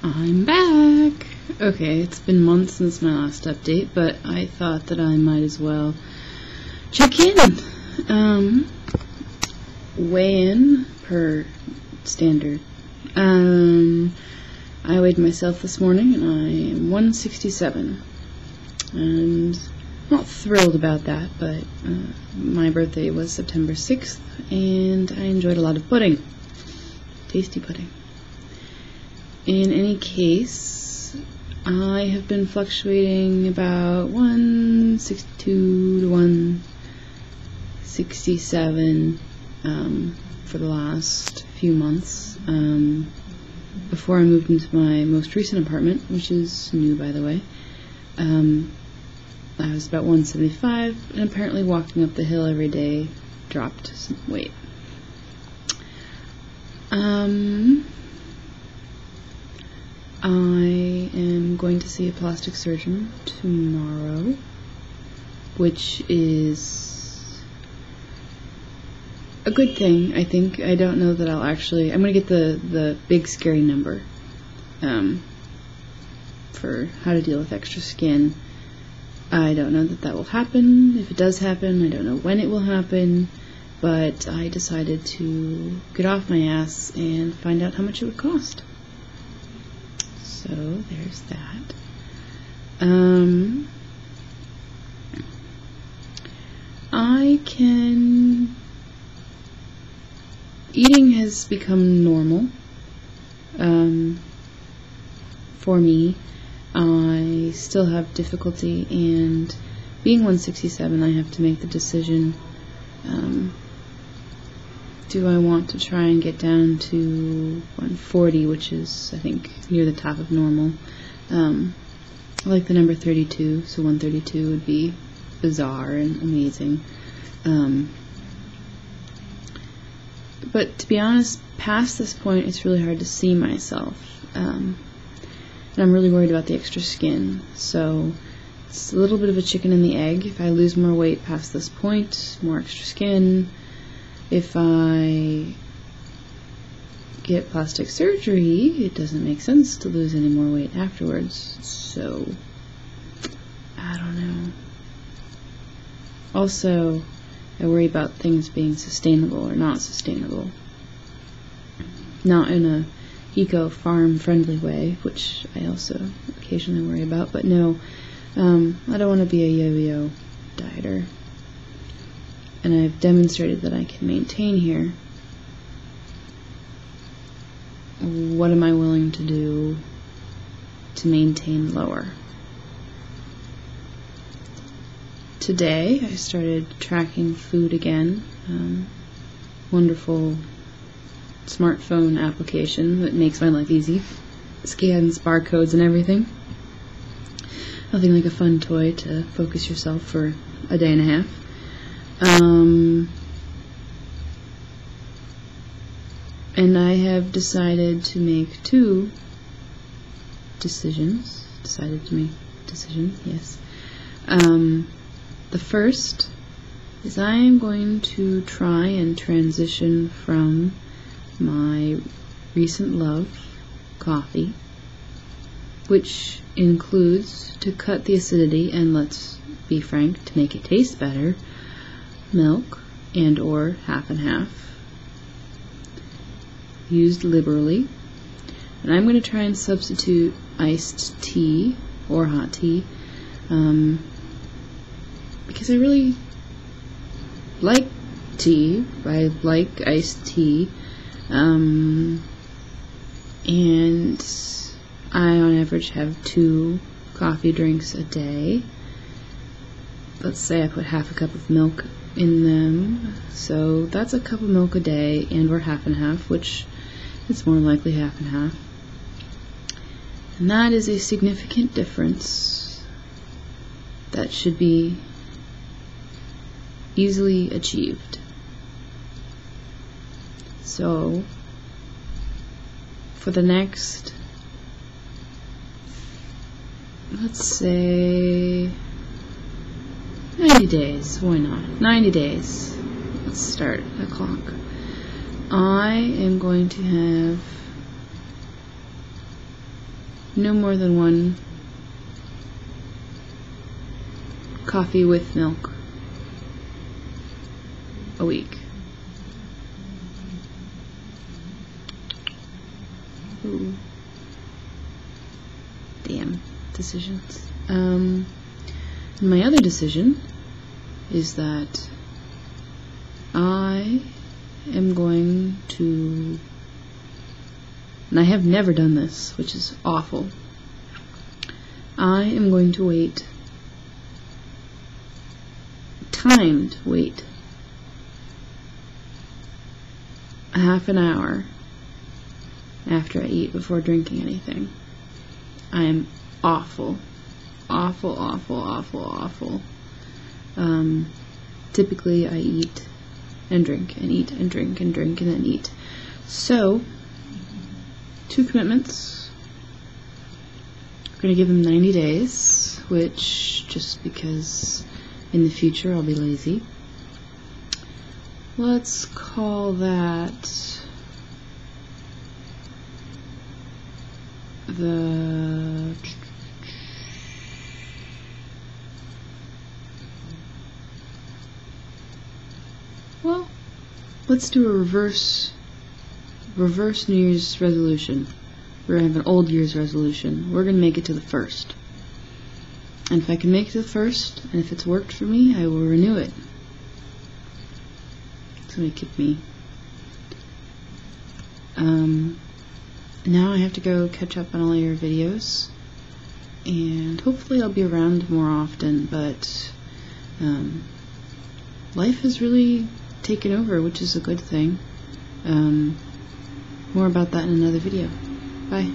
I'm back! Okay, it's been months since my last update, but I thought that I might as well check in. Weigh in per standard. I weighed myself this morning and I am 167. And I'm not thrilled about that, but my birthday was September 6th and I enjoyed a lot of pudding. Tasty pudding. In any case, I have been fluctuating about 162 to 167 for the last few months. Before I moved into my most recent apartment, which is new by the way, I was about 175, and apparently walking up the hill every day dropped some weight. I am going to see a plastic surgeon tomorrow, which is a good thing, I think. I don't know that I'll actually... I'm going to get the big scary number for how to deal with extra skin. I don't know that will happen. If it does happen, I don't know when it will happen, but I decided to get off my ass and find out how much it would cost. So there's that. Eating has become normal for me. I still have difficulty, and being 167, I have to make the decision, do I want to try and get down to 140, which is, I think, near the top of normal. I like the number 32, so 132 would be bizarre and amazing. But to be honest, past this point, it's really hard to see myself. And I'm really worried about the extra skin. So it's a little bit of a chicken and the egg. If I lose more weight past this point, more extra skin. If I get plastic surgery, it doesn't make sense to lose any more weight afterwards. So, I don't know. Also, I worry about things being sustainable or not sustainable. Not in a eco-farm friendly way, which I also occasionally worry about, but no, I don't want to be a yo-yo dieter. And I've demonstrated that I can maintain here. What am I willing to do to maintain lower? Today I started tracking food again. Wonderful smartphone application that makes my life easy. Scans barcodes and everything. Nothing like a fun toy to focus yourself for a day and a half. And I have decided to make two decisions. Yes. The first is I am going to try and transition from my recent love, coffee, which includes, to cut the acidity and, let's be frank, to make it taste better, milk and or half and half, used liberally. And I'm going to try and substitute iced tea or hot tea, because I really like tea. I like iced tea, and I on average have 2 coffee drinks a day. Let's say I put half a cup of milk in them, so that's a cup of milk a day and or half and half, which is more likely half and half. And that is a significant difference that should be easily achieved. So for the next, let's say 90 days, why not? 90 days. Let's start the clock. I am going to have no more than 1 coffee with milk a week. Ooh. Damn decisions. My other decision is that I am going to, and I have never done this, which is awful, I am going to wait, timed wait, a half an hour after I eat before drinking anything. I am awful. Typically I eat and drink and eat and drink and drink and then eat. So, 2 commitments. I'm going to give them 90 days, which, just because in the future I'll be lazy, let's call that let's do a reverse New Year's resolution. We're going to have an old Year's resolution. We're going to make it to the 1st. And if I can make it to the 1st, and if it's worked for me, I will renew it. It's going to keep me. Now I have to go catch up on all your videos, and hopefully I'll be around more often, but life has really taken over, which is a good thing. More about that in another video. Bye.